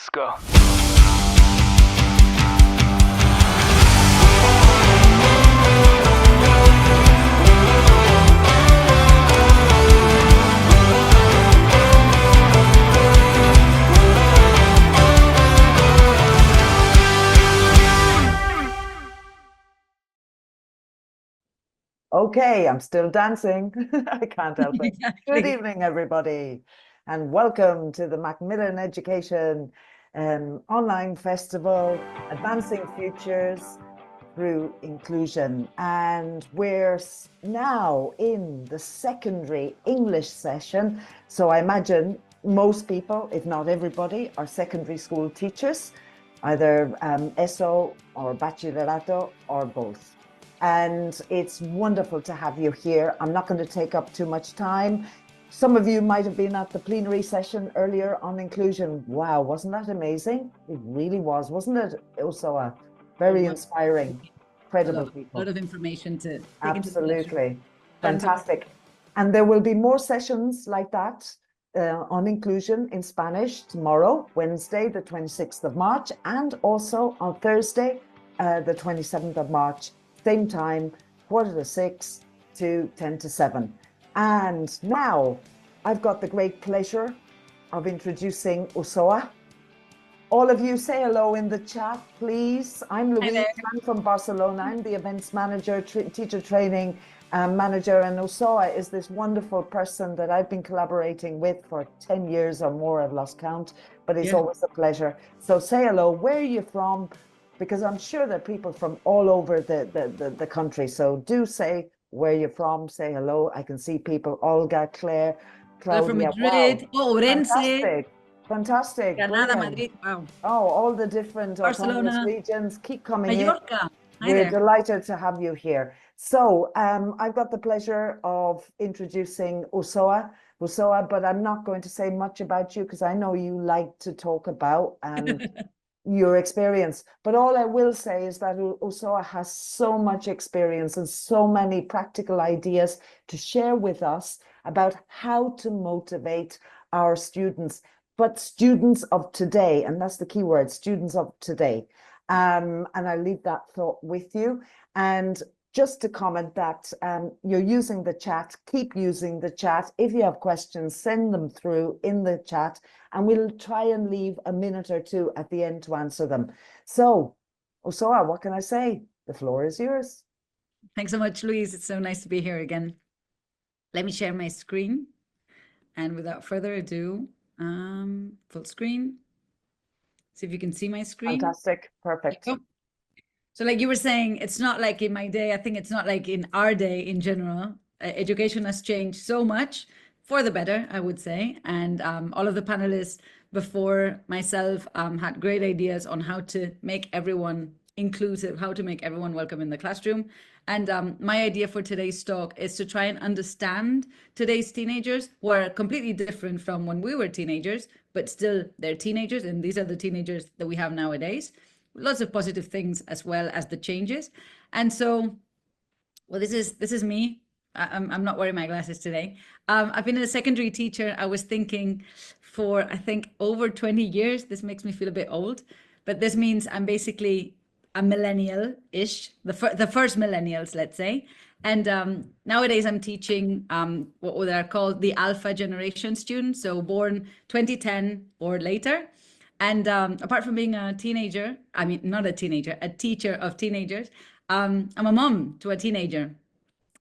Let's go. Okay, I'm still dancing. I can't help it. Exactly. Good evening, everybody, and welcome to the Macmillan Education Online Festival, Advancing Futures Through Inclusion. And we're now in the secondary English session. So I imagine most people, if not everybody, are secondary school teachers, either ESO or Bachillerato or both. And it's wonderful to have you here. I'm not going to take up too much time. Some of you might have been at the plenary session earlier on inclusion. Wow, wasn't that amazing? It really was, wasn't it? Also very inspiring, credible people. A lot of information to take Absolutely. into the Fantastic. And there will be more sessions like that on inclusion in Spanish tomorrow, Wednesday, the 26th of March, and also on Thursday, the 27th of March. Same time, 5:45 to 6:50. And now I've got the great pleasure of introducing Usoa. All of you say hello in the chat, please. I'm Louise. I'm from Barcelona. I'm the events manager, teacher training manager, and Usoa is this wonderful person that I've been collaborating with for 10 years or more. I've lost count, but it's always a pleasure. So say hello. Where are you from? Because I'm sure there are people from all over the country. So do say where you're from, say hello. I can see people, Olga, Claire, Claudia. from Madrid, Wow. Orense, Fantastic. Granada, Brilliant. Madrid, wow. Oh, all the different autonomous Barcelona, regions. Keep coming Mallorca. in. We're delighted to have you here. So I've got the pleasure of introducing Usoa, but I'm not going to say much about you because I know you like to talk about your experience. But all I will say is that Usoa has so much experience and so many practical ideas to share with us about how to motivate our students, but students of today, and that's the key word, students of today. And I leave that thought with you. And just to comment that you're using the chat, keep using the chat. If you have questions, send them through in the chat, and we'll try and leave a minute or two at the end to answer them. So, Usoa, what can I say? The floor is yours. Thanks so much, Louise. It's so nice to be here again. Let me share my screen. And without further ado, full screen. See if you can see my screen. Fantastic. Perfect. So like you were saying, it's not like in my day, I think it's not like in our day in general. Education has changed so much for the better, I would say. And all of the panelists before myself had great ideas on how to make everyone inclusive, how to make everyone welcome in the classroom. And my idea for today's talk is to try and understand today's teenagers who are completely different from when we were teenagers, but still they're teenagers. And these are the teenagers that we have nowadays. Lots of positive things as well as the changes. And so, well, this is me. I'm not wearing my glasses today. I've been a secondary teacher. I was thinking for, I think, over 20 years. This makes me feel a bit old, but this means I'm basically a millennial-ish, the first millennials, let's say. And nowadays I'm teaching what are called the alpha generation students, so born 2010 or later. And apart from being a teenager, I mean, not a teenager, a teacher of teenagers, I'm a mom to a teenager.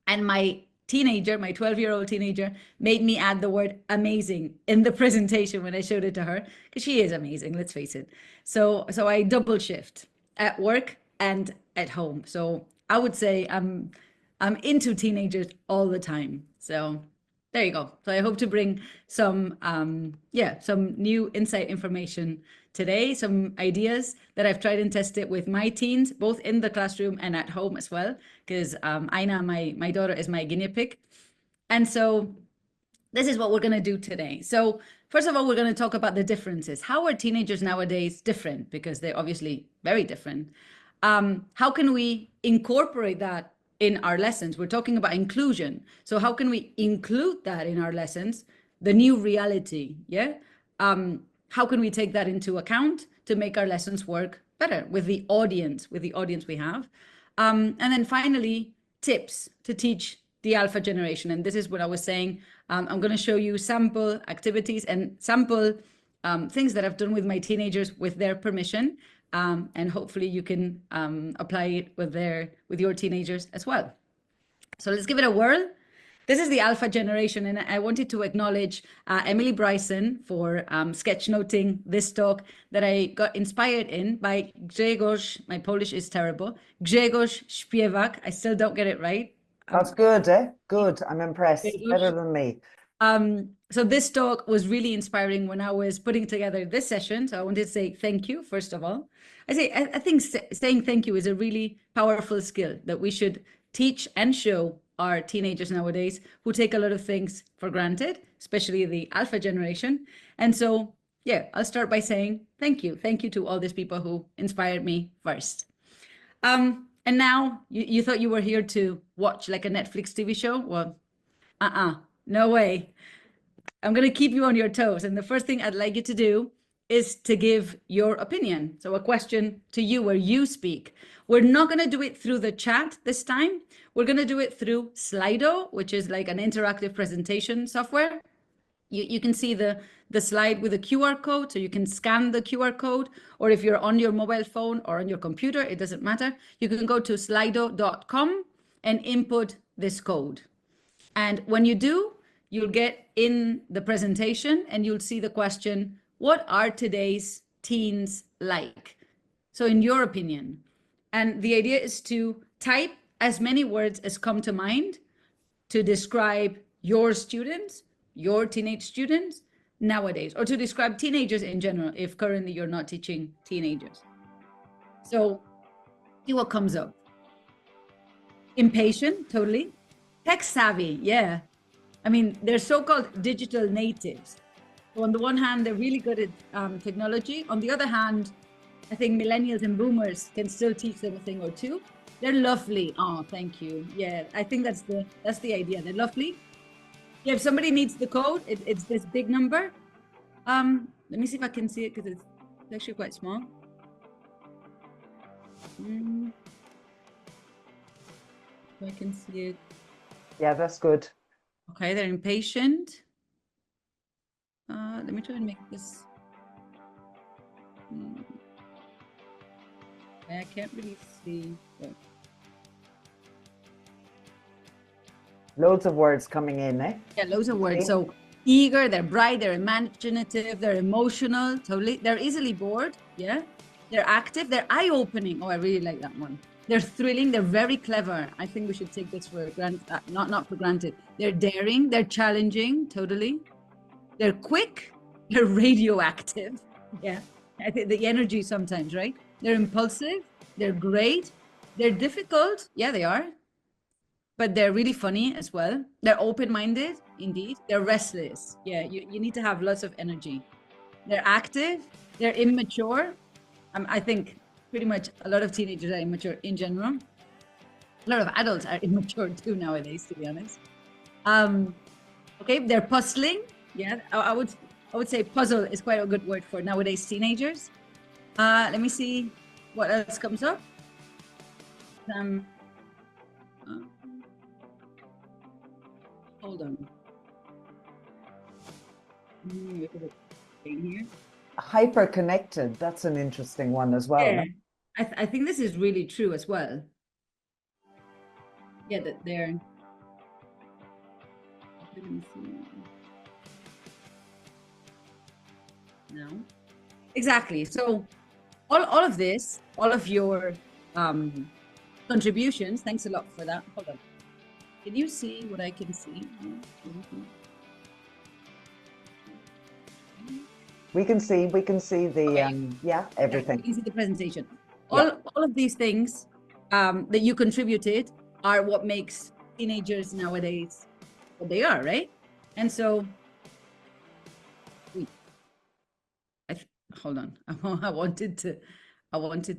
And my teenager, my 12-year-old teenager, made me add the word amazing in the presentation when I showed it to her, because she is amazing, let's face it. So I double shift at work and at home. So I would say I'm into teenagers all the time. So there you go. So I hope to bring some some new insight information today, some ideas that I've tried and tested with my teens, both in the classroom and at home as well, because Aina, my daughter, is my guinea pig. And so this is what we're going to do today. So first of all, we're going to talk about the differences. How are teenagers nowadays different? Because they're obviously very different. How can we incorporate that in our lessons? We're talking about inclusion. So how can we include that in our lessons? The new reality, yeah? how can we take that into account to make our lessons work better with the audience we have? And then finally, tips to teach the alpha generation. And this is what I was saying. I'm going to show you sample activities and sample things that I've done with my teenagers with their permission. And hopefully you can apply it with your teenagers as well. So let's give it a whirl. This is the alpha generation, and I wanted to acknowledge Emily Bryson for sketchnoting this talk that I got inspired in by Grzegorz, my Polish is terrible, Grzegorz Śpiewak, I still don't get it right. That's good, eh? Good, I'm impressed, Grzegorz. better than me. So this talk was really inspiring when I was putting together this session. So I wanted to say thank you, first of all. I think saying thank you is a really powerful skill that we should teach and show our teenagers nowadays who take a lot of things for granted, especially the alpha generation. And so, yeah, I'll start by saying thank you. Thank you to all these people who inspired me first. And now you thought you were here to watch like a Netflix TV show? Well, no way. I'm going to keep you on your toes. And the first thing I'd like you to do is to give your opinion. So a question to you where you speak. We're not going to do it through the chat this time. We're going to do it through Slido, which is like an interactive presentation software. You can see the slide with a QR code, so you can scan the QR code, or if you're on your mobile phone or on your computer, it doesn't matter. You can go to slido.com and input this code. And when you do, you'll get in the presentation and you'll see the question, what are today's teens like? So in your opinion, and the idea is to type as many words as come to mind to describe your students, your teenage students nowadays, or to describe teenagers in general, if currently you're not teaching teenagers. So see what comes up. Impatient, totally. Tech savvy, yeah. I mean, they're so-called digital natives. So on the one hand, they're really good at technology. On the other hand, I think millennials and boomers can still teach them a thing or two. They're lovely. Oh, thank you. Yeah, I think that's the idea. They're lovely. Yeah, if somebody needs the code, it's this big number. Let me see if I can see it because it's actually quite small. I can see it. Yeah, that's good. Okay, they're impatient. Let me try and make this. I can't really see. But... Loads of words coming in, eh? Yeah, loads of words. So eager, they're bright, they're imaginative, they're emotional, totally. They're easily bored, yeah. They're active, they're eye-opening. Oh, I really like that one. They're thrilling, they're very clever. I think we should take this for granted, not for granted. They're daring, they're challenging, totally. They're quick, they're radioactive. Yeah, I think the energy sometimes, right? They're impulsive, they're great, they're difficult. Yeah, they are. But they're really funny as well. They're open-minded, indeed. They're restless. Yeah, you need to have lots of energy. They're active, they're immature. I think pretty much a lot of teenagers are immature in general. A lot of adults are immature too nowadays, to be honest. Okay, they're puzzling. Yeah, I would say puzzle is quite a good word for nowadays teenagers. Let me see what else comes up. Hold on. Here. Hyper connected. That's an interesting one as well. Yeah, no? I think this is really true as well. Yeah, that they're. Let me see. No. Exactly. So all of this, all of your contributions, thanks a lot for that. Hold on. Can you see what I can see? We can see the Okay. yeah, everything. You can see the presentation. All of these things that you contributed are what makes teenagers nowadays what they are, right? And so hold on. I wanted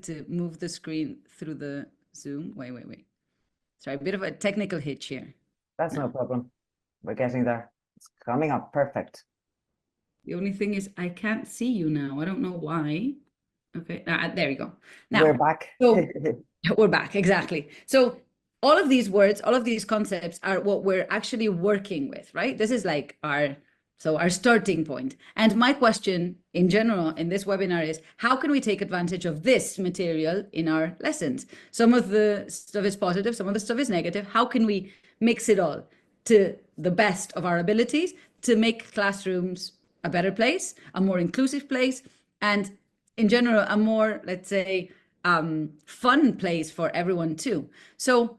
to move the screen through the Zoom. Wait. Sorry, a bit of a technical hitch here. That's no problem. We're getting there. It's coming up. Perfect. The only thing is I can't see you now. I don't know why. Okay, there you go. Now, We're back. So we're back, exactly. So all of these words, all of these concepts are what we're actually working with, right? This is like our starting point. And my question in general in this webinar is, how can we take advantage of this material in our lessons? Some of the stuff is positive, some of the stuff is negative. How can we mix it all to the best of our abilities to make classrooms a better place, a more inclusive place, and in general, a more, let's say, fun place for everyone too. So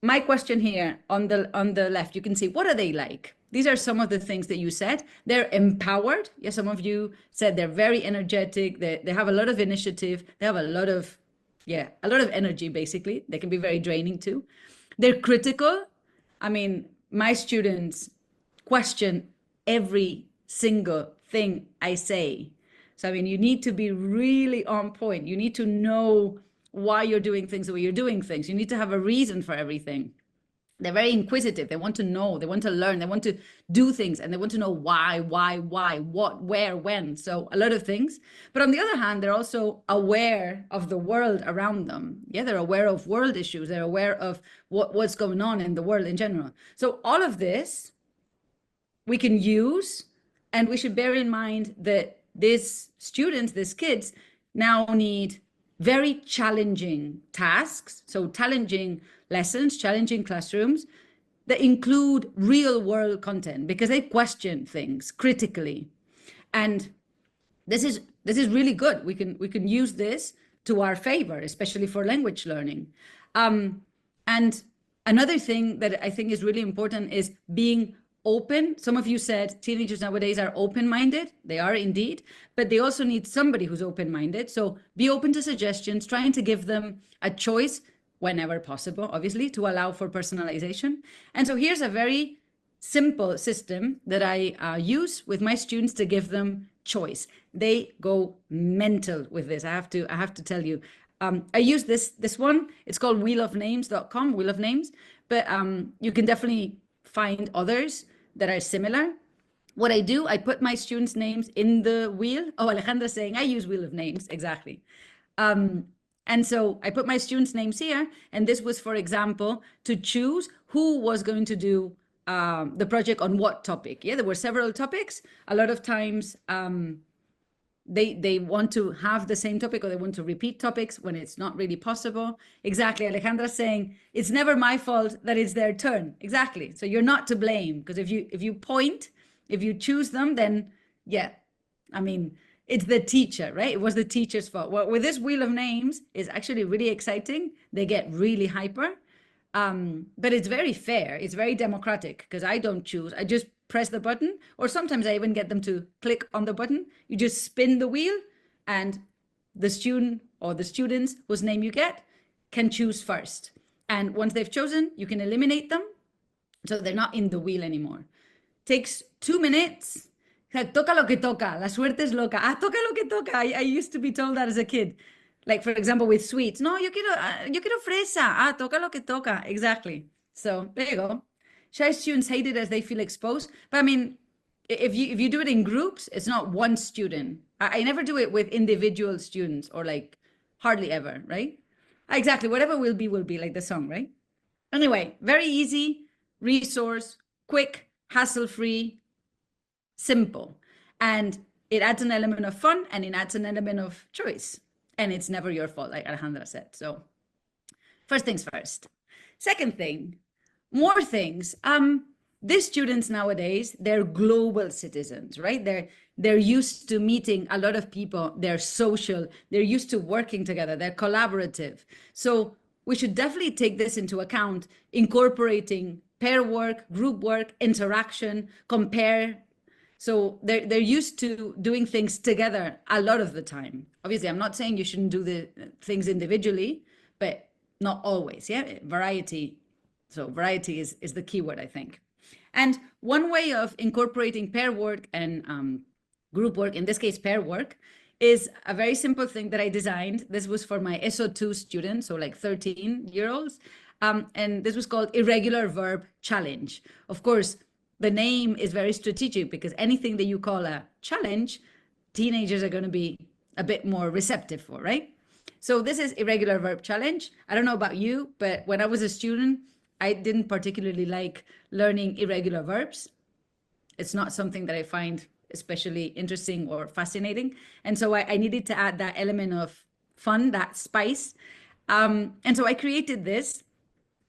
my question here on the left, you can see, what are they like? These are some of the things that you said. They're empowered. Yeah, some of you said they're very energetic. They have a lot of initiative. They have a lot of energy, basically. They can be very draining too. They're critical. I mean, my students question every single thing I say. So, I mean, you need to be really on point. You need to know why you're doing things the way you're doing things. You need to have a reason for everything. They're very inquisitive. They want to know, they want to learn, they want to do things, and they want to know why, what, where, when. So a lot of things. But on the other hand, they're also aware of the world around them. Yeah, they're aware of world issues. They're aware of what's going on in the world in general. So all of this we can use, and we should bear in mind that these students, these kids, now need very challenging tasks, so challenging lessons, challenging classrooms that include real world content, because they question things critically. And this is really good. We can use this to our favor, especially for language learning. And another thing that I think is really important is being open. Some of you said teenagers nowadays are open-minded. They are indeed, but they also need somebody who's open-minded. So be open to suggestions, trying to give them a choice whenever possible, obviously, to allow for personalization. And so here's a very simple system that I use with my students to give them choice. They go mental with this. I have to tell you. I use this one. It's called wheelofnames.com, Wheel of Names, but you can definitely find others that are similar. What I do, I put my students' names in the wheel. Oh, Alejandra's saying I use Wheel of Names, exactly. And so I put my students' names here, and this was, for example, to choose who was going to do the project on what topic. Yeah, there were several topics. A lot of times they want to have the same topic, or they want to repeat topics when it's not really possible. Exactly. Alejandra's saying it's never my fault that it's their turn. Exactly. So you're not to blame, because if you point, if you choose them, then yeah, I mean, it's the teacher, right? It was the teacher's fault. Well, with this Wheel of Names is actually really exciting. They get really hyper. But it's very fair. It's very democratic, because I don't choose. I just press the button, or sometimes I even get them to click on the button. You just spin the wheel, and the student or the students whose name you get can choose first. And once they've chosen, you can eliminate them, so they're not in the wheel anymore. Takes 2 minutes. Toca lo que toca. La suerte es loca. Ah, toca lo que toca. I used to be told that as a kid. Like, for example, with sweets. No, yo quiero fresa. Ah, toca lo que toca. Exactly. So there you go. Shy students hate it as they feel exposed. But I mean, if you do it in groups, it's not one student. I never do it with individual students, or like hardly ever, right? Exactly. Whatever will be, like the song, right? Anyway, very easy resource, quick, hassle-free, simple. And it adds an element of fun, and it adds an element of choice. And it's never your fault, like Alejandra said. So first things first. Second thing, more things. These students nowadays, they're global citizens, right? They're used to meeting a lot of people. They're social. They're used to working together. They're collaborative. So we should definitely take this into account, incorporating pair work, group work, interaction, compare. So they're used to doing things together a lot of the time. Obviously, I'm not saying you shouldn't do the things individually, but not always. Yeah, variety. So variety is the key word, I think. And one way of incorporating pair work and group work, in this case, pair work, is a very simple thing that I designed. This was for my SO2 students, so like 13-year-olds. And this was called Irregular Verb Challenge. Of course, the name is very strategic, because anything that you call a challenge, teenagers are going to be a bit more receptive for, right? So this is irregular verb challenge. I don't know about you, but when I was a student, I didn't particularly like learning irregular verbs. It's not something that I find especially interesting or fascinating. And so I needed to add that element of fun, that spice. And so I created this.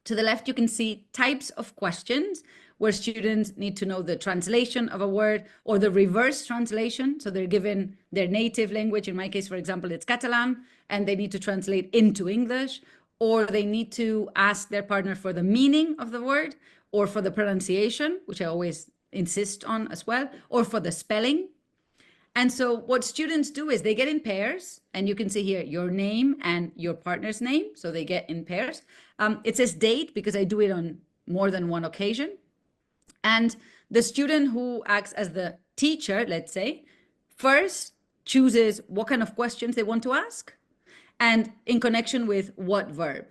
To the left, you can see types of questions where students need to know the translation of a word or the reverse translation. So they're given their native language. In my case, for example, it's Catalan, and they need to translate into English, or they need to ask their partner for the meaning of the word, or for the pronunciation, which I always insist on as well, or for the spelling. And so what students do is they get in pairs, and you can see here your name and your partner's name. So they get in pairs. It says date because I do it on more than one occasion. And the student who acts as the teacher, let's say, first chooses what kind of questions they want to ask and in connection with what verb.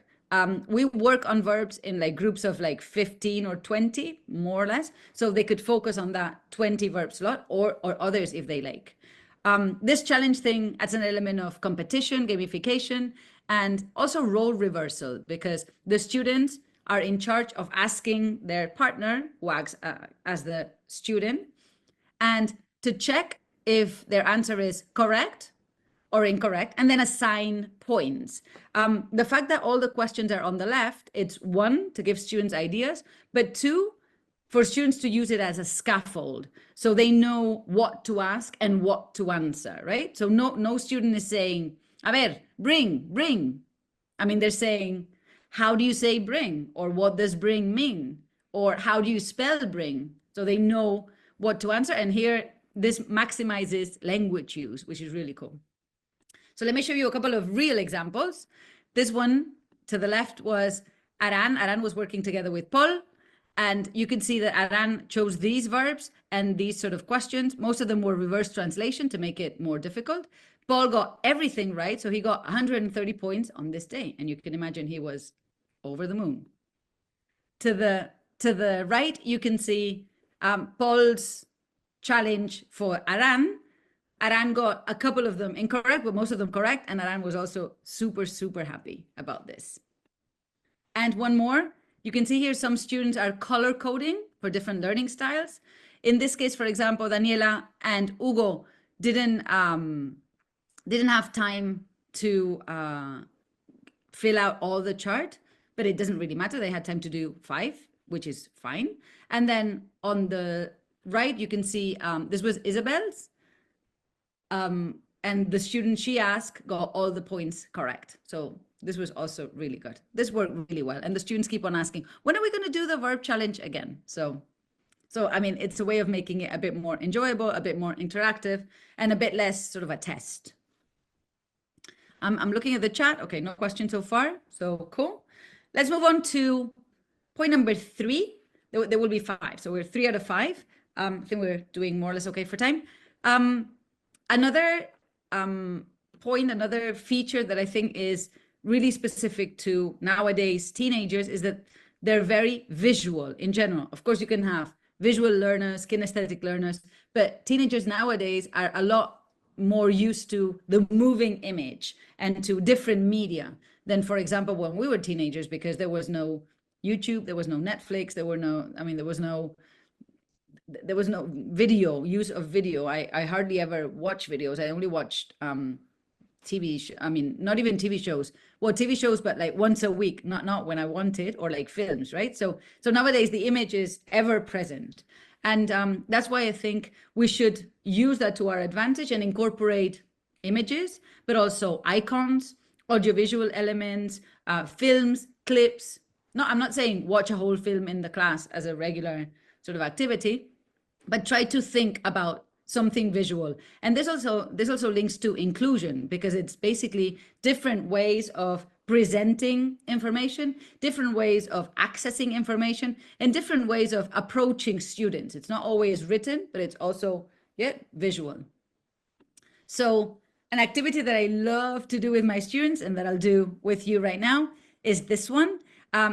We work on verbs in like groups of like 15 or 20, more or less. So they could focus on that 20 verb slot, or others if they like. This challenge thing adds an element of competition, gamification, and also role reversal, because the students are in charge of asking their partner, who acts as the student, and to check if their answer is correct or incorrect, and then assign points. The fact that all the questions are on the left, it's one, to give students ideas, but two, for students to use it as a scaffold, so they know what to ask and what to answer, right? So no student is saying, a ver, bring. I mean, they're saying, how do you say bring? Or what does bring mean? Or how do you spell bring? So they know what to answer. And here, this maximizes language use, which is really cool. So let me show you a couple of real examples. This one to the left was Aran. Aran was working together with Paul. And you can see that Aran chose these verbs and these sort of questions. Most of them were reverse translation to make it more difficult. Paul got everything right. So he got 130 points on this day. And you can imagine he was over the moon. To the right, you can see Paul's challenge for Aran. Aran got a couple of them incorrect, but most of them correct. And Aran was also super, super happy about this. And one more, you can see here some students are color coding for different learning styles. In this case, for example, Daniela and Hugo didn't have time to fill out all the chart, but it doesn't really matter. They had time to do 5, which is fine. And then on the right, you can see this was Isabel's. And the student she asked got all the points correct. So this was also really good. This worked really well. And the students keep on asking, when are we going to do the verb challenge again? So I mean, it's a way of making it a bit more enjoyable, a bit more interactive, and a bit less sort of a test. I'm looking at the chat. Okay, no questions so far. So cool. Let's move on to point number 3. There will be 5. So we're 3 out of 5. I think we're doing more or less okay for time. Another point, another feature that I think is really specific to nowadays teenagers is that they're very visual in general. Of course, you can have visual learners, kinesthetic learners, but teenagers nowadays are a lot more used to the moving image and to different media than, for example, when we were teenagers, because there was no YouTube, there was no Netflix, there was no video, use of video. I hardly ever watch videos. I only watched TV, not even TV shows. Well, TV shows, but like once a week, not when I wanted, or like films, right? So nowadays the image is ever present. And that's why I think we should use that to our advantage and incorporate images, but also icons, audiovisual elements, films, clips. No, I'm not saying watch a whole film in the class as a regular sort of activity, but try to think about something visual. And this also links to inclusion, because it's basically different ways of presenting information, different ways of accessing information, and different ways of approaching students. It's not always written, but it's also visual. So an activity that I love to do with my students and that I'll do with you right now is this one.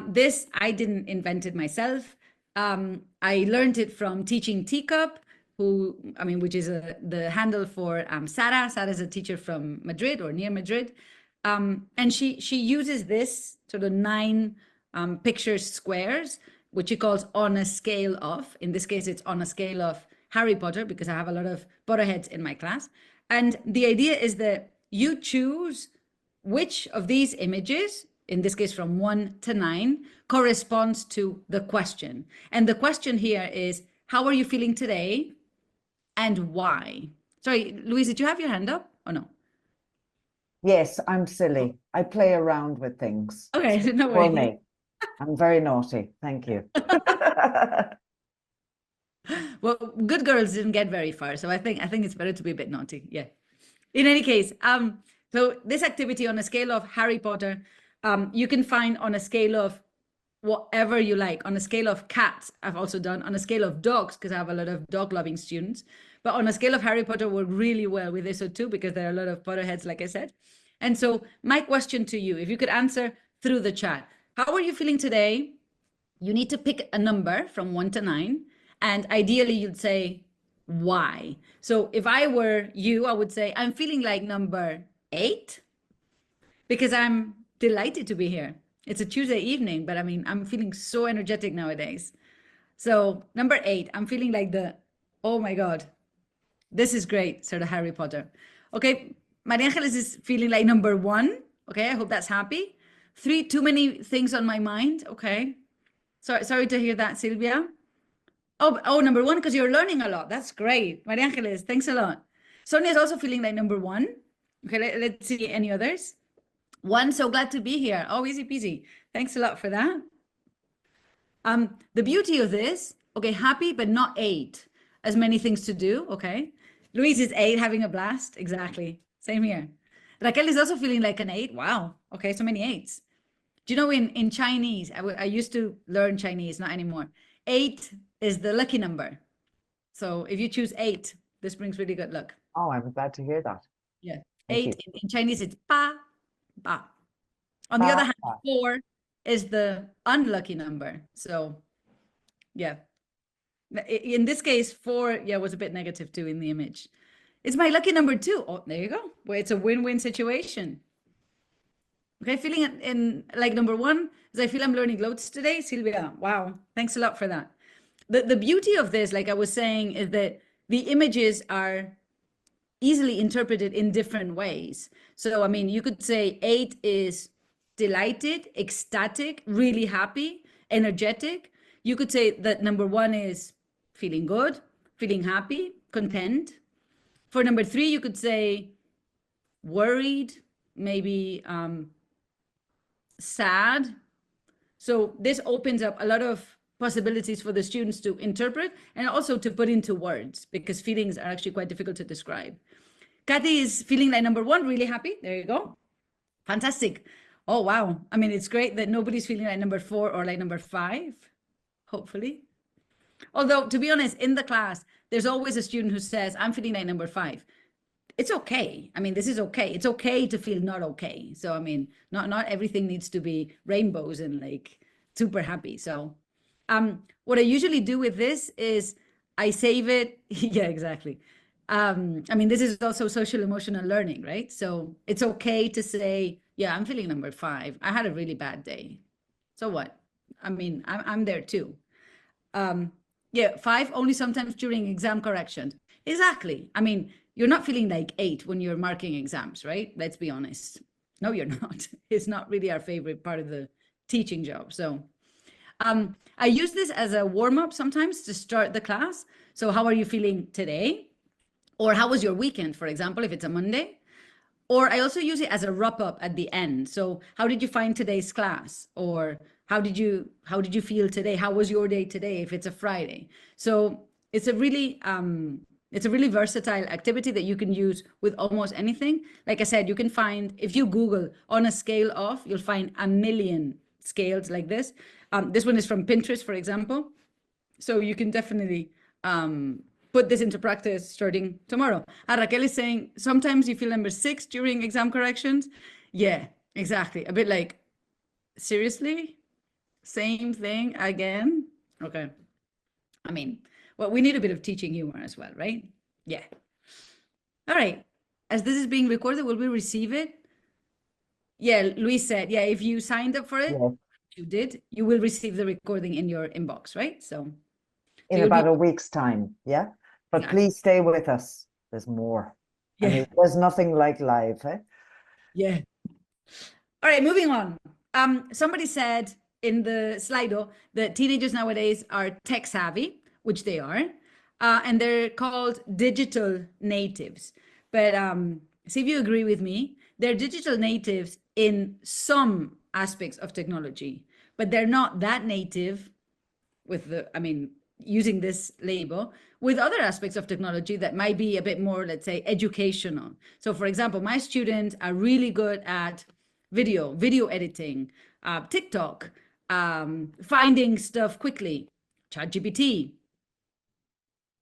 This, I didn't invent it myself. I learned it from Teaching Teacup, which is the handle for Sara. Sara is a teacher from Madrid or near Madrid. And she uses this sort of 9 picture squares, which she calls on a scale of. In this case, it's on a scale of Harry Potter, because I have a lot of Potterheads in my class. And the idea is that you choose which of these images, in this case from 1 to 9, corresponds to the question. And the question here is, how are you feeling today and why? Sorry, Louise, did you have your hand up or no? Yes, I'm silly. I play around with things. Okay, no For worries. me. I'm very naughty. Thank you. Well, good girls didn't get very far, so I think it's better to be a bit naughty. Yeah. In any case, so this activity on a scale of Harry Potter, you can find on a scale of whatever you like. On a scale of cats, I've also done. On a scale of dogs, because I have a lot of dog-loving students. But on a scale of Harry Potter, work really well with this too, because there are a lot of Potterheads, like I said. And so my question to you, if you could answer through the chat, how are you feeling today? You need to pick a number from 1 to 9. And ideally, you'd say, why? So if I were you, I would say, I'm feeling like number 8 because I'm delighted to be here. It's a Tuesday evening, but I mean, I'm feeling so energetic nowadays. So number 8, I'm feeling like oh my God, this is great, sort of Harry Potter. Okay, Maria Angeles is feeling like number 1. Okay, I hope that's happy. 3, too many things on my mind. Okay, sorry to hear that, Silvia. Oh, number 1, because you're learning a lot. That's great. Maria Angeles, thanks a lot. Sonia is also feeling like number 1. Okay, let's see any others. 1, so glad to be here. Oh, easy peasy. Thanks a lot for that. The beauty of this, okay, happy, but not 8. As many things to do, okay? Louise is 8, having a blast. Exactly. Same here. Raquel is also feeling like an 8. Wow. Okay, so many 8s. Do you know in Chinese, I used to learn Chinese, not anymore. 8 is the lucky number. So if you choose 8, this brings really good luck. Oh, I'm glad to hear that. Yeah. Thank 8 in Chinese, it's ba, ba. On the Ba, other hand, ba. 4 is the unlucky number. So yeah. In this case, 4, yeah, was a bit negative too in the image. It's my lucky number 2. Oh, there you go. Well, it's a win-win situation. Okay, feeling in like number 1 is I feel I'm learning loads today. Silvia, wow, thanks a lot for that. The beauty of this, like I was saying, is that the images are easily interpreted in different ways. So, I mean, you could say 8 is delighted, ecstatic, really happy, energetic. You could say that number 1 is feeling good, feeling happy, content. For number 3, you could say worried, maybe sad. So this opens up a lot of possibilities for the students to interpret and also to put into words, because feelings are actually quite difficult to describe. Kathy is feeling like number 1, really happy. There you go. Fantastic. Oh, wow. I mean, it's great that nobody's feeling like number 4 or like number 5, hopefully. Although, to be honest, in the class, there's always a student who says, I'm feeling like number 5. It's okay. I mean, this is okay. It's okay to feel not okay. So, I mean, not everything needs to be rainbows and like super happy. So, what I usually do with this is I save it. Yeah, exactly. I mean, this is also social emotional learning, right? So it's okay to say, yeah, I'm feeling number 5. I had a really bad day. So what? I mean, I'm there too. Yeah, 5 only sometimes during exam correction. Exactly. I mean, you're not feeling like 8 when you're marking exams, right? Let's be honest. No, you're not. It's not really our favorite part of the teaching job. So I use this as a warm-up sometimes to start the class. So how are you feeling today? Or how was your weekend, for example, if it's a Monday? Or I also use it as a wrap-up at the end. So how did you find today's class? Or how did you feel today? How was your day today if it's a Friday? So it's a really versatile activity that you can use with almost anything. Like I said, you can find, if you Google on a scale of, you'll find a million scales like this. This one is from Pinterest, for example. So you can definitely put this into practice starting tomorrow. Raquel is saying, sometimes you feel number 6 during exam corrections. Yeah, exactly. A bit like, seriously? Same thing again? Okay. I mean, well, we need a bit of teaching humor as well, right? Yeah. All right. As this is being recorded, will we receive it? Yeah, Luis said, yeah, if you signed up for it, Yeah. you did, you will receive the recording in your inbox, right? So In you'll be about a week's time, yeah? But exactly. please stay with us. There's more. I Yeah. mean, there's nothing like live, eh? Yeah. All right, moving on. Somebody said in the Slido that teenagers nowadays are tech savvy, which they are, and they're called digital natives. But see if you agree with me. They're digital natives in some aspects of technology, but they're not that native with the, I mean, using this label with other aspects of technology that might be a bit more, let's say, educational. So, for example, my students are really good at video editing, TikTok, finding stuff quickly, ChatGPT.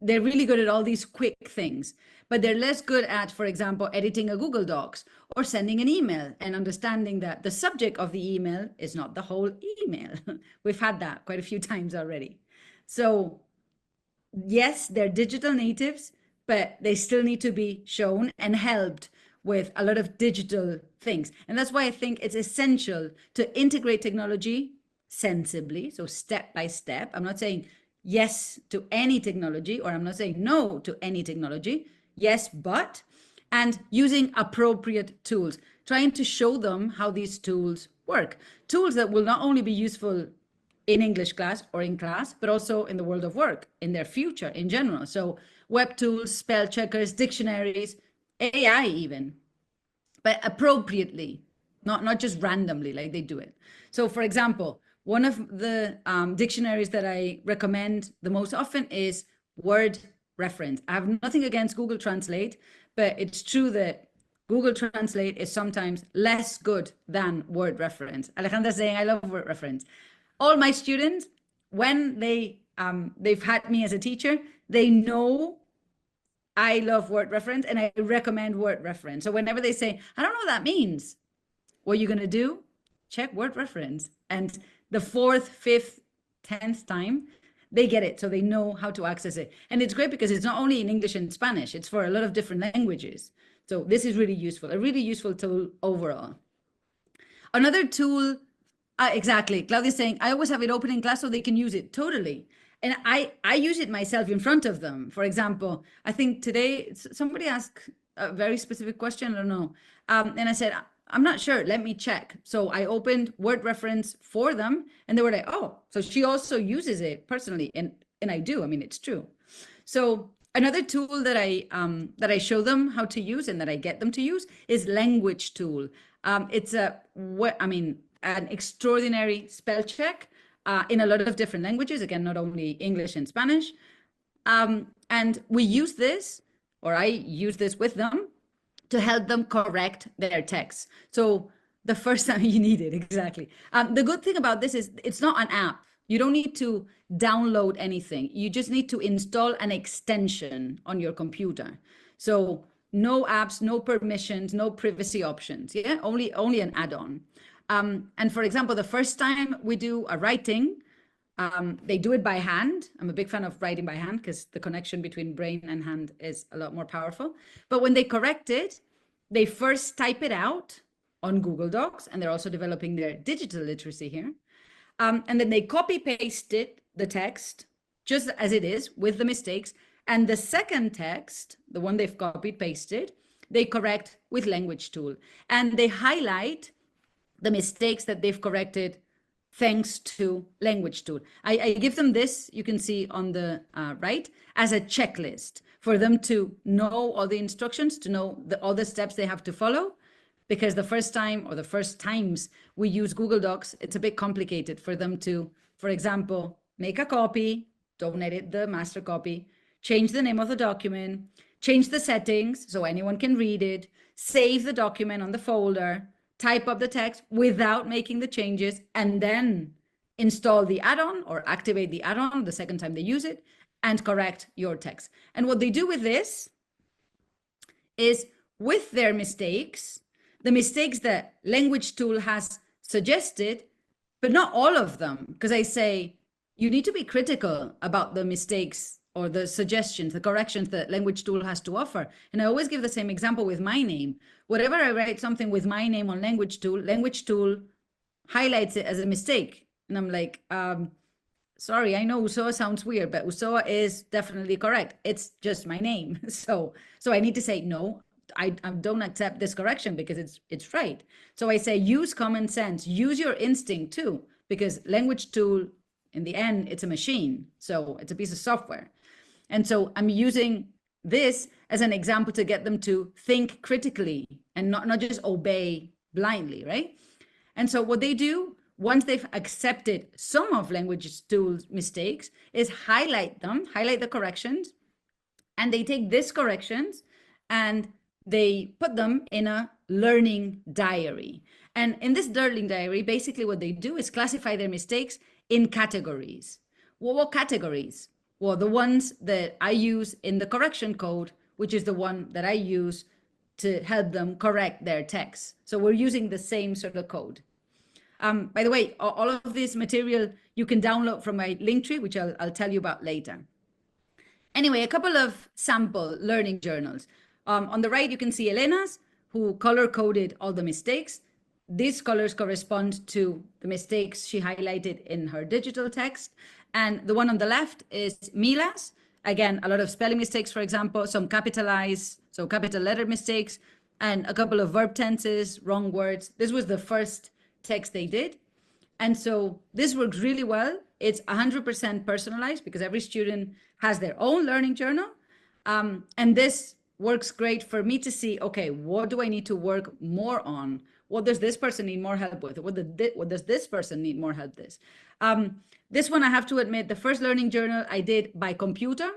They're really good at all these quick things, but they're less good at, for example, editing a Google Docs or sending an email and understanding that the subject of the email is not the whole email. We've had that quite a few times already. So yes, they're digital natives, but they still need to be shown and helped with a lot of digital things. And that's why I think it's essential to integrate technology sensibly, so step by step. I'm not saying yes to any technology, or I'm not saying no to any technology. Yes, but, and using appropriate tools, trying to show them how these tools work. Tools that will not only be useful in English class or in class, but also in the world of work, in their future in general. So web tools, spell checkers, dictionaries, AI even, but appropriately, not just randomly like they do it. So for example, one of the dictionaries that I recommend the most often is Word Reference. I have nothing against Google Translate, but it's true that Google Translate is sometimes less good than Word Reference. Alejandra's saying, I love Word Reference. All my students, when they've had me as a teacher, they know I love Word Reference and I recommend Word Reference. So whenever they say, I don't know what that means, what are you going to do? Check Word Reference. And the fourth, fifth, 10th time, they get it. So they know how to access it. And it's great because it's not only in English and Spanish, it's for a lot of different languages. So this is really useful, a really useful tool overall. Another tool, exactly. Claudia's saying, I always have it open in class so they can use it. Totally. And I use it myself in front of them. For example, I think today somebody asked a very specific question, I don't know. And I said, I'm not sure, let me check. So I opened Word Reference for them and they were like, oh, so she also uses it personally. And I do, I mean, it's true. So another tool that I show them how to use and that I get them to use is language tool. It's an extraordinary spell check in a lot of different languages. Again, not only English and Spanish. And we use this, or I use this with them to help them correct their text. So the first time you need it, exactly. The good thing about this is it's not an app. You don't need to download anything. You just need to install an extension on your computer. So no apps, no permissions, no privacy options. Yeah, only an add-on. And for example, the first time we do a writing, they do it by hand. I'm a big fan of writing by hand because the connection between brain and hand is a lot more powerful. But when they correct it, they first type it out on Google Docs, and they're also developing their digital literacy here. And then they copy paste it, the text, just as it is with the mistakes. And the second text, the one they've copied pasted, they correct with language tool. And they highlight the mistakes that they've corrected thanks to language tool. I give them this, you can see on the right, as a checklist for them to know all the instructions, to know all the steps they have to follow. Because the first time or the first times we use Google Docs, it's a bit complicated for them to, for example, make a copy, don't edit the master copy, change the name of the document, change the settings so anyone can read it, save the document on the folder, type up the text without making the changes, and then install the add-on or activate the add-on the second time they use it and correct your text. And what they do with this is with their mistakes, the mistakes that language tool has suggested, but not all of them, because I say, you need to be critical about the mistakes or the suggestions, the corrections that Language Tool has to offer. And I always give the same example with my name. Whatever I write something with my name on Language Tool highlights it as a mistake. And I'm like, sorry, I know Usoa sounds weird, but Usoa is definitely correct. It's just my name. So I need to say, no, I don't accept this correction because it's right. So I say, use common sense, use your instinct too, because Language Tool, in the end, it's a machine. So it's a piece of software. And so I'm using this as an example to get them to think critically and not just obey blindly, right? And so what they do once they've accepted some of Language Tool's mistakes is highlight the corrections, and they take these corrections and they put them in a learning diary. And in this learning diary, basically what they do is classify their mistakes in categories. Well, what categories? Well, the ones that I use in the correction code, which is the one that I use to help them correct their text. So we're using the same sort of code. By the way, all of this material you can download from my link tree, which I'll tell you about later. Anyway, a couple of sample learning journals. On the right, you can see Elena's, who color-coded all the mistakes. These colors correspond to the mistakes she highlighted in her digital text. And the one on the left is Mila's. Again, a lot of spelling mistakes, for example, some capitalized, so capital letter mistakes, and a couple of verb tenses, wrong words. This was the first text they did. And so this works really well. It's 100% personalized because every student has their own learning journal. And this works great for me to see, okay, what do I need to work more on? What does this person need more help with? What does this person need more help with? This one, I have to admit, the first learning journal I did by computer.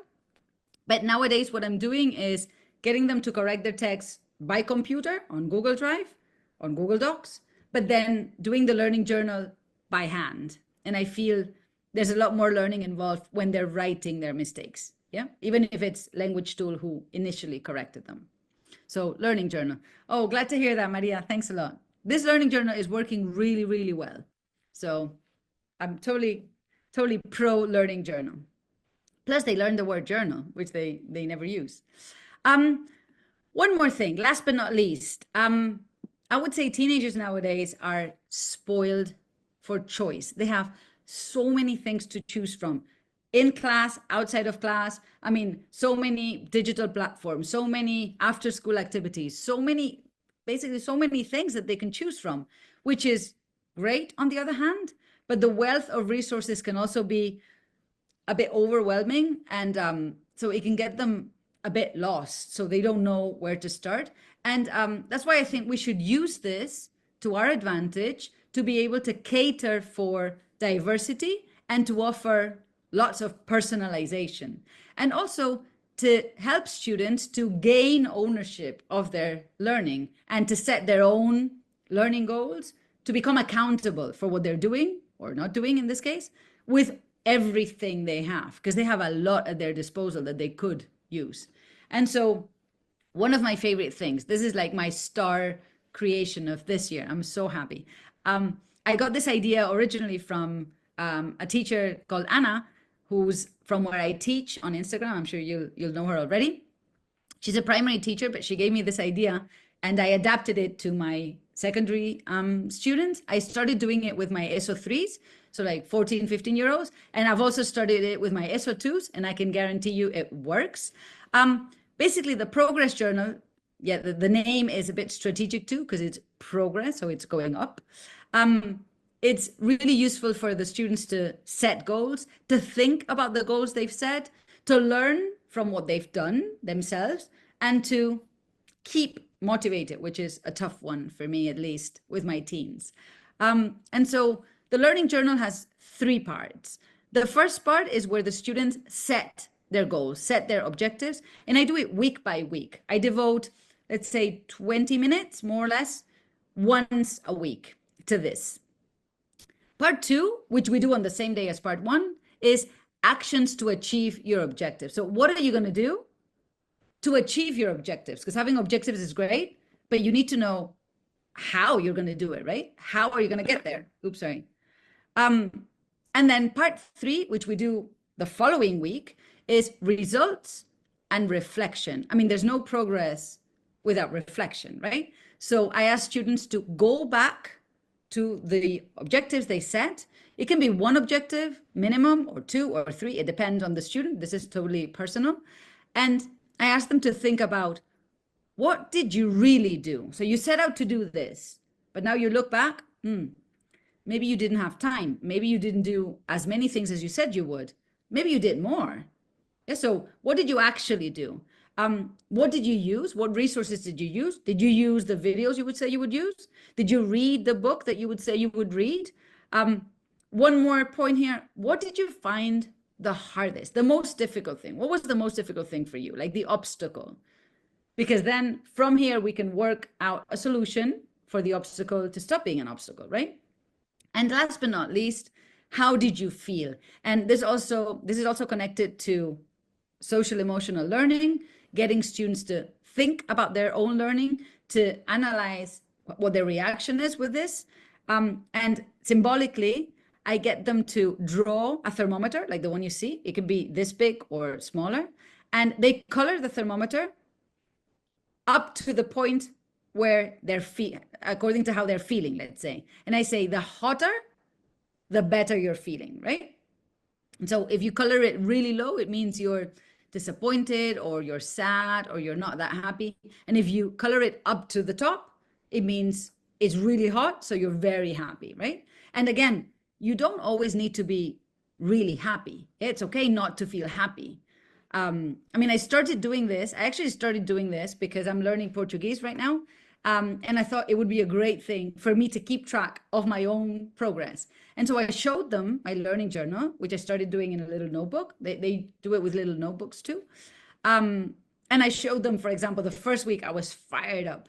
But nowadays, what I'm doing is getting them to correct their text by computer on Google Drive, on Google Docs, but then doing the learning journal by hand. And I feel there's a lot more learning involved when they're writing their mistakes. Yeah, even if it's Language Tool who initially corrected them. So learning journal. Oh, glad to hear that, Maria. Thanks a lot. This learning journal is working really, really well. So I'm totally pro learning journal. Plus they learned the word journal, which they never use. One more thing, last but not least, I would say teenagers nowadays are spoiled for choice. They have so many things to choose from, in class, outside of class. I mean, so many digital platforms, so many after school activities, basically so many things that they can choose from, which is great on the other hand, but the wealth of resources can also be a bit overwhelming. And so it can get them a bit lost. So they don't know where to start. And that's why I think we should use this to our advantage to be able to cater for diversity and to offer lots of personalization, and also to help students to gain ownership of their learning and to set their own learning goals, to become accountable for what they're doing or not doing in this case, with everything they have, because they have a lot at their disposal that they could use. And so one of my favorite things, this is like my star creation of this year. I'm so happy. I got this idea originally from a teacher called Anna, who's from where I teach on Instagram. I'm sure you'll know her already. She's a primary teacher, but she gave me this idea and I adapted it to my secondary students. I started doing it with my SO3s, so like 14, 15-year-olds. And I've also started it with my SO2s, and I can guarantee you it works. Basically, the progress journal, yeah, the name is a bit strategic too, because it's progress, so it's going up. It's really useful for the students to set goals, to think about the goals they've set, to learn from what they've done themselves, and to keep motivated, which is a tough one for me, at least with my teens. And so the learning journal has 3 parts. The first part is where the students set their goals, set their objectives, and I do it week by week. I devote, let's say, 20 minutes, more or less, once a week to this. Part 2, which we do on the same day as part 1, is actions to achieve your objectives. So what are you going to do to achieve your objectives? Because having objectives is great, but you need to know how you're going to do it, right? How are you going to get there? Oops, sorry. And And then part 3, which we do the following week, is results and reflection. I mean, there's no progress without reflection, right? So I ask students to go back to the objectives they set. It can be one objective minimum, or 2 or 3. It depends on the student. This is totally personal. And I ask them to think about, what did you really do? So you set out to do this, but now you look back, maybe you didn't have time. Maybe you didn't do as many things as you said you would. Maybe you did more. Yeah, so what did you actually do? What did you use? What resources did you use? Did you use the videos you would say you would use? Did you read the book that you would say you would read? One more point here. What did you find the hardest, the most difficult thing? What was the most difficult thing for you? Like the obstacle? Because then from here, we can work out a solution for the obstacle to stop being an obstacle, right? And last but not least, how did you feel? And this is also connected to social emotional learning, getting students to think about their own learning, to analyze what their reaction is with this. And symbolically, I get them to draw a thermometer, like the one you see. It can be this big or smaller. And they color the thermometer up to the point where they're according to how they're feeling, let's say. And I say, the hotter, the better you're feeling, right? And so if you color it really low, it means you're disappointed or you're sad or you're not that happy. And if you color it up to the top, it means it's really hot, so you're very happy, right? And again, you don't always need to be really happy. It's okay not to feel happy. I mean, I actually started doing this because I'm learning Portuguese right now. And I thought it would be a great thing for me to keep track of my own progress. And so I showed them my learning journal, which I started doing in a little notebook. They do it with little notebooks too. And I showed them, for example, the first week I was fired up.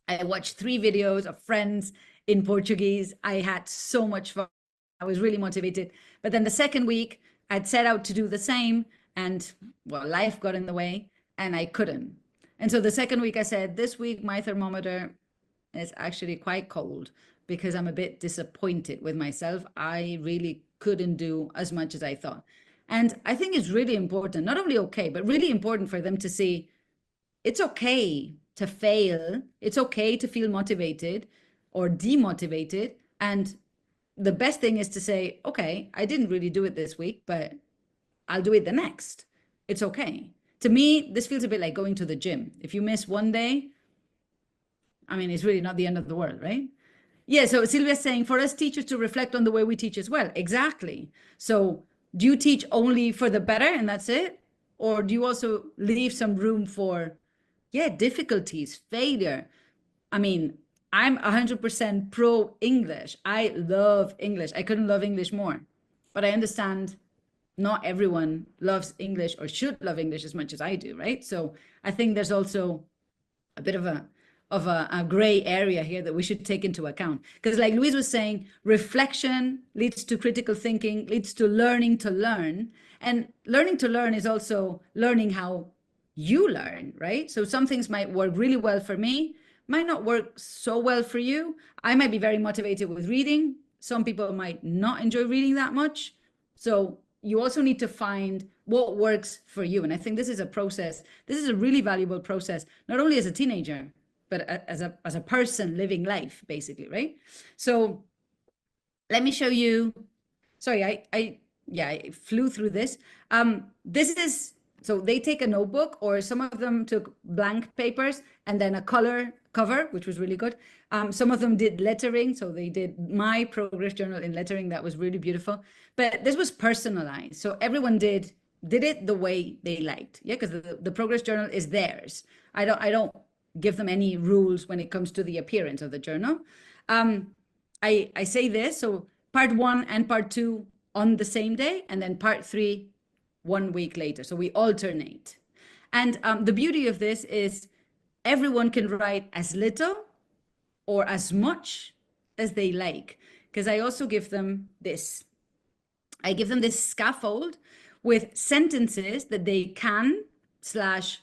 I watched 3 videos of friends in Portuguese. I had so much fun. I was really motivated. But then the second week I'd set out to do the same, and well, life got in the way and I couldn't. And so the second week I said, this week my thermometer is actually quite cold because I'm a bit disappointed with myself. I really couldn't do as much as I thought. And I think it's really important, not only okay, but really important for them to see it's okay to fail. It's okay to feel motivated or demotivated. And the best thing is to say, okay, I didn't really do it this week, but I'll do it the next. It's okay. To me, this feels a bit like going to the gym. If you miss one day, I mean, it's really not the end of the world, right? Yeah, so Sylvia's saying for us teachers to reflect on the way we teach as well. Exactly. So do you teach only for the better and that's it? Or do you also leave some room for, difficulties, failure? I mean, I'm 100% pro English. I love English. I couldn't love English more. But I understand not everyone loves English or should love English as much as I do, right? So I think there's also a bit of a gray area here that we should take into account. Because like Louise was saying, reflection leads to critical thinking, leads to learning to learn. And learning to learn is also learning how you learn, right? So some things might work really well for me, might not work so well for you. I might be very motivated with reading. Some people might not enjoy reading that much. So you also need to find what works for you. And I think this is a process. This is a really valuable process, not only as a teenager, but as a person living life, basically, right? So let me show you. Sorry, I flew through this. This is, so they take a notebook, or some of them took blank papers and then a color cover, which was really good. Some of them did lettering. So they did my progress journal in lettering. That was really beautiful. But this was personalized. So everyone did it the way they liked. Yeah, because the progress journal is theirs. I don't give them any rules when it comes to the appearance of the journal. I say this, so part 1 and part 2 on the same day, and then part 3 1 week later. So we alternate. And the beauty of this is everyone can write as little or as much as they like, because I also give them this. I give them this scaffold with sentences that they can/should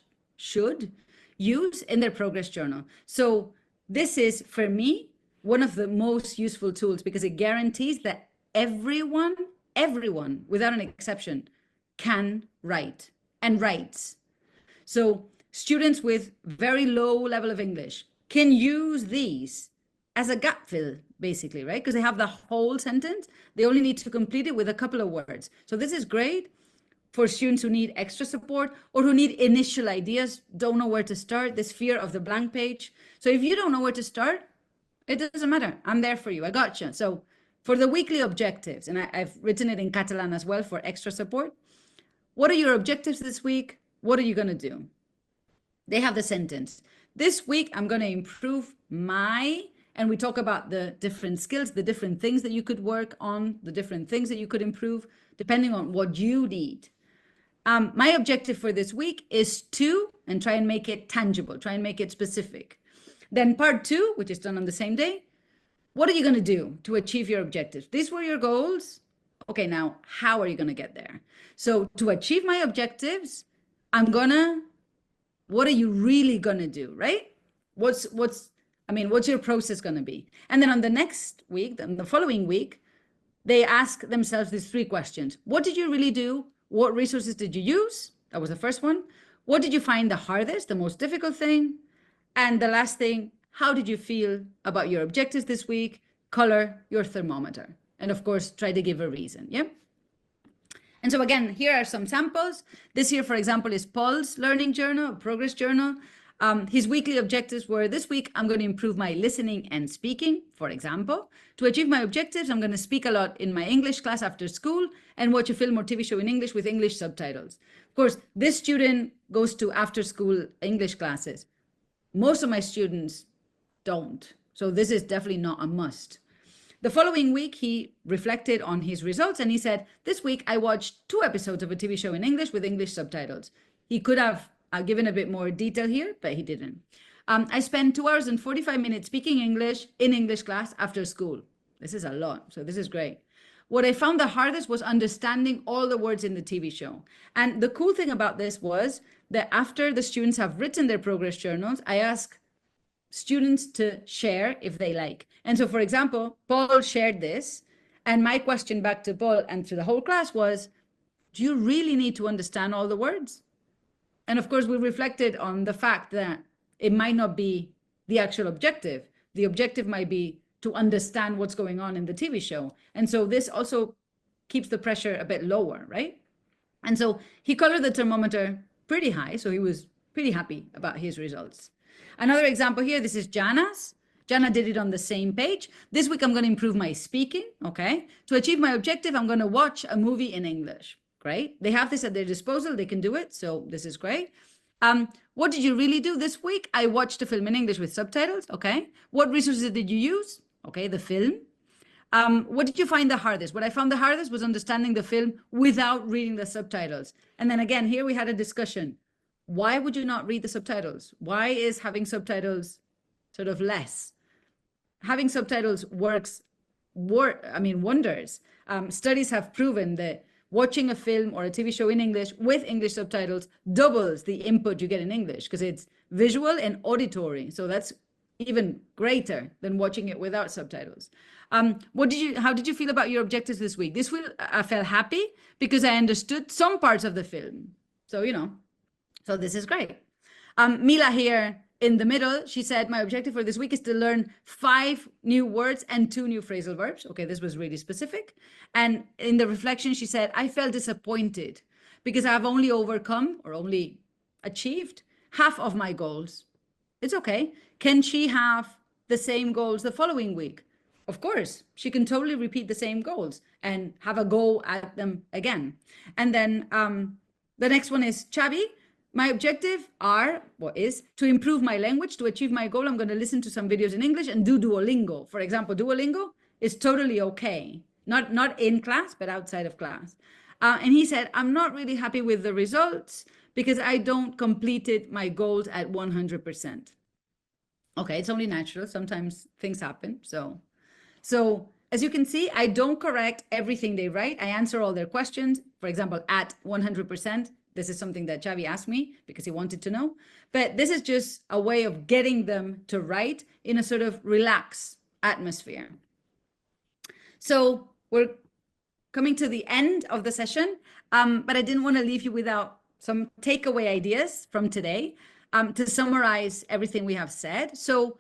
use in their progress journal. So this is, for me, one of the most useful tools, because it guarantees that everyone everyone, without an exception, can write and writes. So students with very low level of English can use these as a gap fill, basically, right? Because they have the whole sentence. They only need to complete it with a couple of words. So this is great for students who need extra support or who need initial ideas, don't know where to start, this fear of the blank page. So if you don't know where to start, it doesn't matter. I'm there for you. I got you. So for the weekly objectives, and I've written it in Catalan as well for extra support. What are your objectives this week? What are you going to do? They have the sentence. This week, I'm going to improve my, and we talk about the different skills, the different things that you could work on, the different things that you could improve, depending on what you need. My objective for this week is to, and try and make it tangible, try and make it specific. Then part 2, which is done on the same day, what are you going to do to achieve your objectives? These were your goals. Okay, now how are you going to get there? So to achieve my objectives, what are you really going to do, right? What's your process going to be? And then on the next week, the following week, they ask themselves these 3 questions. What did you really do? What resources did you use? That was the first one. What did you find the hardest, the most difficult thing? And the last thing, how did you feel about your objectives this week? Color your thermometer. And of course, try to give a reason, yeah? And so again, here are some samples. This here, for example, is Paul's learning journal, progress journal. His weekly objectives were, this week, I'm going to improve my listening and speaking, for example. To achieve my objectives, I'm going to speak a lot in my English class after school and watch a film or TV show in English with English subtitles. Of course, this student goes to after school English classes. Most of my students don't. So this is definitely not a must. The following week, he reflected on his results and he said, this week, I watched 2 episodes of a TV show in English with English subtitles. He could have given a bit more detail here, but he didn't. I spent 2 hours and 45 minutes speaking English in English class after school. This is a lot, so this is great. What I found the hardest was understanding all the words in the TV show. And the cool thing about this was that after the students have written their progress journals, I ask students to share if they like. And so, for example, Paul shared this, and my question back to Paul and to the whole class was, do you really need to understand all the words? And of course, we reflected on the fact that it might not be the actual objective. The objective might be to understand what's going on in the TV show. And so this also keeps the pressure a bit lower, right? And so he colored the thermometer pretty high, so he was pretty happy about his results. Another example here, this is Jana's. Jana did it on the same page. This week, I'm going to improve my speaking, okay? To achieve my objective, I'm going to watch a movie in English. Great. They have this at their disposal. They can do it. So this is great. What did you really do this week? I watched a film in English with subtitles. Okay. What resources did you use? Okay. The film. What did you find the hardest? What I found the hardest was understanding the film without reading the subtitles. And then again, here we had a discussion. Why would you not read the subtitles? Why is having subtitles sort of less? Having subtitles works, wonders. Studies have proven that watching a film or a TV show in English with English subtitles doubles the input you get in English because it's visual and auditory. So that's even greater than watching it without subtitles. How did you feel about your objectives this week? This week, I felt happy because I understood some parts of the film. So, so this is great. Mila here in the middle, she said, my objective for this week is to learn 5 new words and 2 new phrasal verbs. Okay, this was really specific. And in the reflection, she said, I felt disappointed because I've only overcome or only achieved half of my goals. It's okay. Can she have the same goals the following week? Of course, she can totally repeat the same goals and have a go at them again. And then the next one is Chabi. My objective is to improve my language. To achieve my goal, I'm going to listen to some videos in English and do Duolingo. For example, Duolingo is totally okay. Not in class, but outside of class. And he said, I'm not really happy with the results because I don't completed my goals at 100%. Okay, it's only natural. Sometimes things happen. So as you can see, I don't correct everything they write. I answer all their questions. For example, at 100%. This is something that Xavi asked me because he wanted to know. But this is just a way of getting them to write in a sort of relaxed atmosphere. So we're coming to the end of the session, but I didn't want to leave you without some takeaway ideas from today to summarize everything we have said. So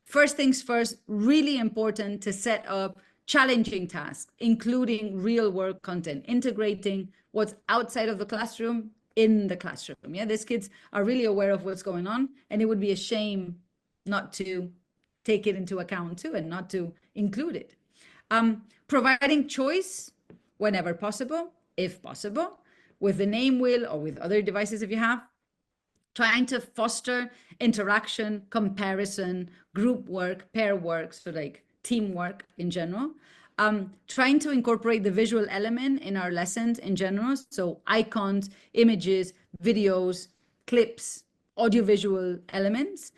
first things first, really important to set up challenging tasks, including real world content, integrating what's outside of the classroom in the classroom. Yeah, these kids are really aware of what's going on, and it would be a shame not to take it into account too and not to include it. Providing choice whenever possible, if possible, with the name wheel or with other devices if you have. Trying to foster interaction, comparison, group work, pair work, so like teamwork in general. Trying to incorporate the visual element in our lessons in general. So icons, images, videos, clips, audiovisual elements.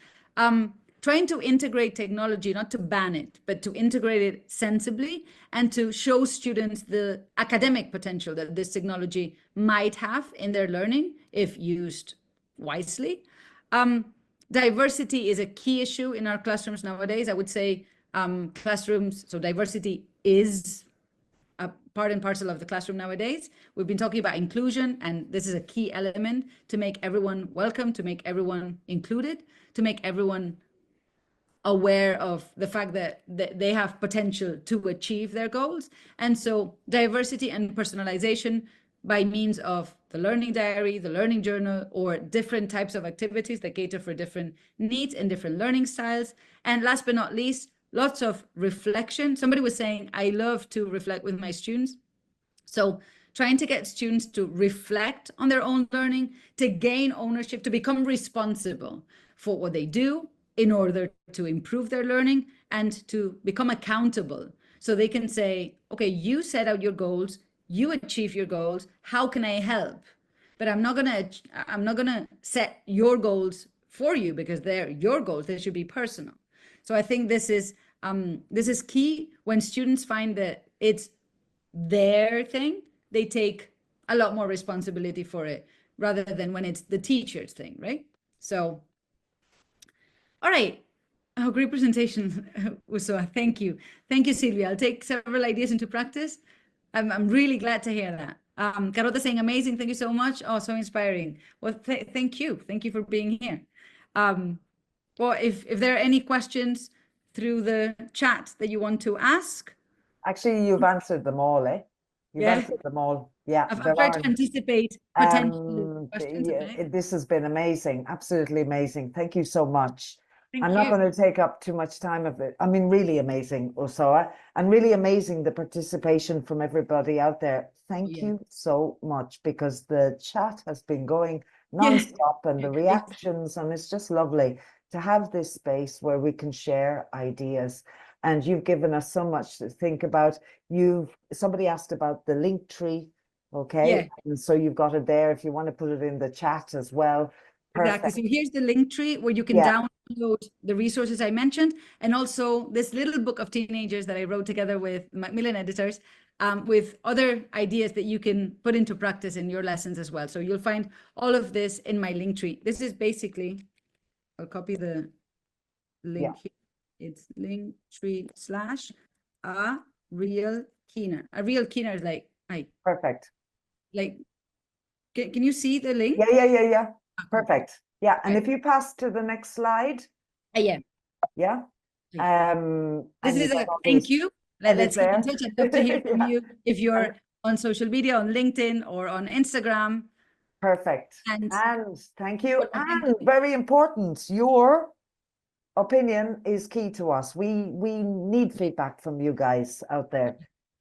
Trying to integrate technology, not to ban it, but to integrate it sensibly and to show students the academic potential that this technology might have in their learning if used wisely. Diversity is a key issue in our classrooms nowadays. I would say classrooms, so diversity is a part and parcel of the classroom nowadays. We've been talking about inclusion, and this is a key element to make everyone welcome, to make everyone included, to make everyone aware of the fact that they have potential to achieve their goals. And so diversity and personalization by means of the learning diary, the learning journal, or different types of activities that cater for different needs and different learning styles. And last but not least, lots of reflection. Somebody was saying, I love to reflect with my students. So trying to get students to reflect on their own learning, to gain ownership, to become responsible for what they do in order to improve their learning and to become accountable. So they can say, okay, you set out your goals, you achieve your goals, how can I help? But I'm not gonna set your goals for you because they're your goals, they should be personal. So I think this is key. When students find that it's their thing, they take a lot more responsibility for it rather than when it's the teacher's thing, right? So, all right. Oh, great presentation, Usoa. Thank you. Thank you, Silvia. I'll take several ideas into practice. I'm really glad to hear that. Carota saying amazing. Thank you so much. Oh, so inspiring. Well, thank you. Thank you for being here. Well, if there are any questions through the chat that you want to ask. Actually, you've answered them all, eh? You've answered them all. Yeah, I've tried to anticipate potential questions. This has been amazing, absolutely amazing. Thank you so much. Thank I'm you. not going to take up too much time of it. I mean, really amazing, Usoa, and really amazing the participation from everybody out there. Thank you so much, because the chat has been going non-stop and the reactions, and it's just lovely to have this space where we can share ideas. And you've given us so much to think about. Somebody asked about the link tree, okay? And so you've got it there if you want to put it in the chat as well. Perfect. Exactly. So here's the link tree where you can download the resources I mentioned, and also this little book of teenagers that I wrote together with Macmillan Editors, with other ideas that you can put into practice in your lessons as well. So you'll find all of this in my link tree. This is basically, I'll copy the link here. It's linktree / a real keener. A real keener is like, perfect. Like, can you see the link? Yeah. Perfect. Yeah. And if you pass to the next slide. Yeah. Yeah. This is a thank you. Let's keep in touch. I'd love to hear from you if you're on social media, on LinkedIn or on Instagram. Perfect. And thank you. And very important, your opinion is key to us. We need feedback from you guys out there,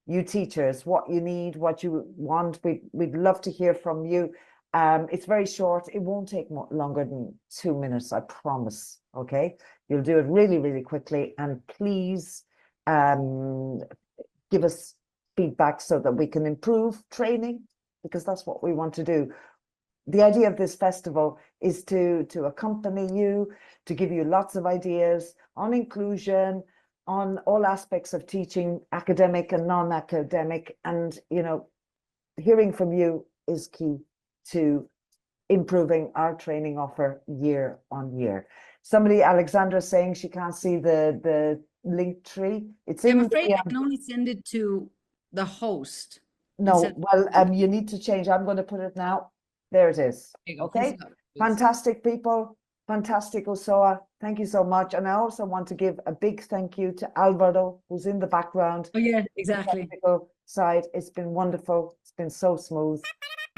you teachers, what you need, what you want. We'd love to hear from you. It's very short. It won't take longer than 2 minutes, I promise. Okay, you'll do it really, really quickly. And please give us feedback so that we can improve training, because that's what we want to do. The idea of this festival is to accompany you, to give you lots of ideas on inclusion, on all aspects of teaching, academic and non-academic. And, you know, hearing from you is key to improving our training offer year on year. Somebody, Alexandra, saying she can't see the link tree. It's I'm afraid I can only send it to the host. No, instead? well, you need to change. I'm going to put it now. There it is. There you go. Okay. Thanks a lot. Fantastic people. Fantastic, Usoa. Thank you so much. And I also want to give a big thank you to Alvaro, who's in the background. Oh yeah, The exactly. technical side. It's been wonderful. It's been so smooth.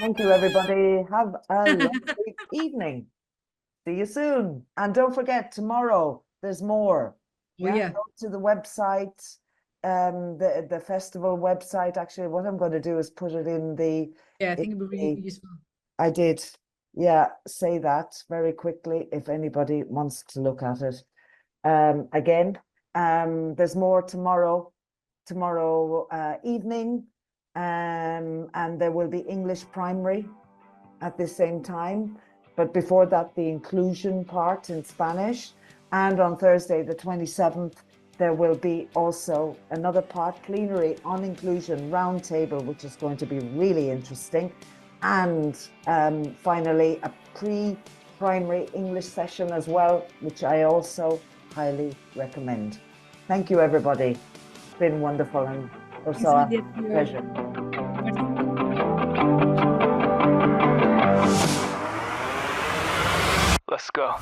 Thank you, everybody. Have a lovely evening. See you soon. And don't forget, tomorrow there's more. Oh yeah. Go to the website, the festival website. Actually, what I'm going to do is put it in the. Yeah, I in think it would be the- really useful. I did. Yeah, say that very quickly if anybody wants to look at it. Again, there's more tomorrow evening, and there will be English primary at the same time. But before that, the inclusion part in Spanish. And on Thursday, the 27th, there will be also another part, plenary on inclusion roundtable, which is going to be really interesting. And finally, a pre-primary English session as well, which I also highly recommend. Thank you, everybody. It's been wonderful, and Thanks, Usoa, Lydia, for your pleasure. participation. Let's go.